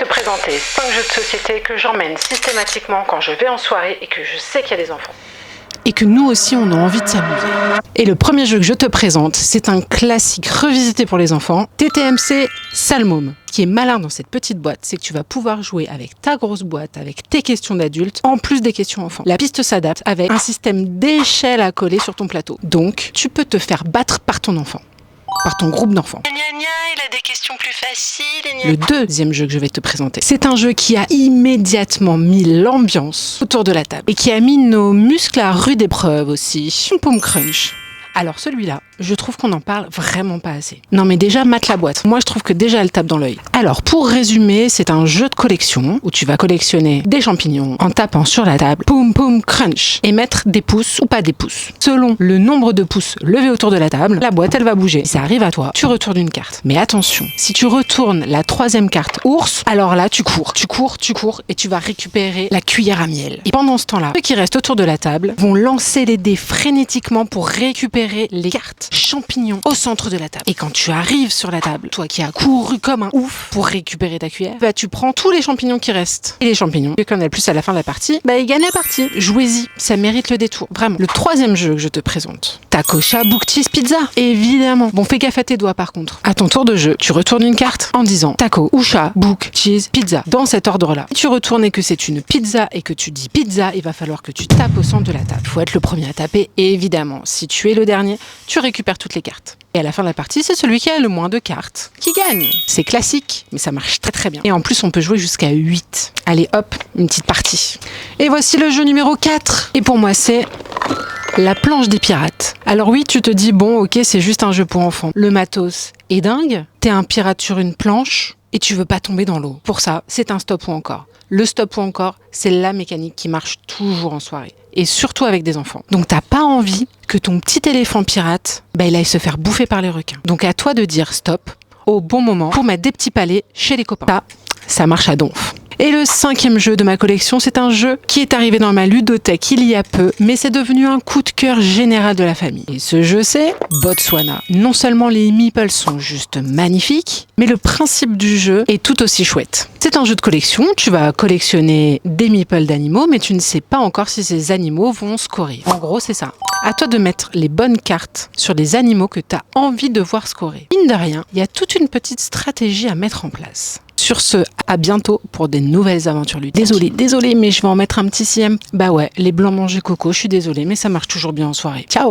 te présenter 5 jeux de société que j'emmène systématiquement quand je vais en soirée et que je sais qu'il y a des enfants. Et que nous aussi on a envie de s'amuser. Et le premier jeu que je te présente, c'est un classique revisité pour les enfants, TTMC Salmôme. Ce qui est malin dans cette petite boîte, c'est que tu vas pouvoir jouer avec ta grosse boîte, avec tes questions d'adultes, en plus des questions enfants. La piste s'adapte avec un système d'échelle à coller sur ton plateau. Donc, tu peux te faire battre par ton enfant, par ton groupe d'enfants. Il a des questions plus faciles. Le deuxième jeu que je vais te présenter, c'est un jeu qui a immédiatement mis l'ambiance autour de la table et qui a mis nos muscles à rude épreuve aussi. Pom Pom Crunch. Alors celui-là, je trouve qu'on n'en parle vraiment pas assez. Non mais déjà, mate la boîte. Moi je trouve que déjà elle tape dans l'œil. Alors pour résumer, c'est un jeu de collection où tu vas collectionner des champignons en tapant sur la table Pom Pom Crunch et mettre des pouces ou pas des pouces. Selon le nombre de pouces levés autour de la table, la boîte elle va bouger. Si ça arrive à toi, tu retournes une carte. Mais attention, si tu retournes la troisième carte ours, alors là tu cours et tu vas récupérer la cuillère à miel. Et pendant ce temps-là, ceux qui restent autour de la table vont lancer les dés frénétiquement pour récupérer les cartes champignons au centre de la table. Et quand tu arrives sur la table, toi qui as couru comme un ouf pour récupérer ta cuillère, bah tu prends tous les champignons qui restent. Et les champignons, et qu'on a le plus à la fin de la partie, bah ils gagnent la partie. Jouez-y, ça mérite le détour, vraiment. Le troisième jeu que je te présente, Taco Chat Book Cheese Pizza, évidemment. Bon, fais gaffe à tes doigts par contre. À ton tour de jeu, tu retournes une carte en disant Taco ou Chat Book Cheese Pizza, dans cet ordre-là. Si tu retournes et que c'est une pizza et que tu dis pizza, il va falloir que tu tapes au centre de la table. Il faut être le premier à taper, et évidemment, si tu es le dernier, tu récupères toutes les cartes. Et à la fin de la partie, c'est celui qui a le moins de cartes qui gagne. C'est classique, mais ça marche très très bien. Et en plus, on peut jouer jusqu'à 8. Allez hop, une petite partie. Et voici le jeu numéro 4. Et pour moi, c'est la planche des pirates. Alors oui, tu te dis, bon, ok, c'est juste un jeu pour enfants. Le matos est dingue. T'es un pirate sur une planche et tu veux pas tomber dans l'eau. Pour ça, c'est un stop ou encore. Le stop ou encore, c'est la mécanique qui marche toujours en soirée. Et surtout avec des enfants. Donc t'as pas envie que ton petit éléphant pirate, il aille se faire bouffer par les requins. Donc à toi de dire stop au bon moment pour mettre des petits palets chez les copains. Ça marche à donf. Et le cinquième jeu de ma collection, c'est un jeu qui est arrivé dans ma ludothèque il y a peu, mais c'est devenu un coup de cœur général de la famille. Et ce jeu, c'est Botswana. Non seulement les meeples sont juste magnifiques, mais le principe du jeu est tout aussi chouette. C'est un jeu de collection, tu vas collectionner des meeples d'animaux, mais tu ne sais pas encore si ces animaux vont scorer. En gros, c'est ça. À toi de mettre les bonnes cartes sur les animaux que tu as envie de voir scorer. Mine de rien, il y a toute une petite stratégie à mettre en place. Sur ce, à bientôt pour des nouvelles aventures ludiques. Désolé, mais je vais en mettre un petit CM. Bah ouais, les blancs mangés coco, je suis désolée, mais ça marche toujours bien en soirée. Ciao!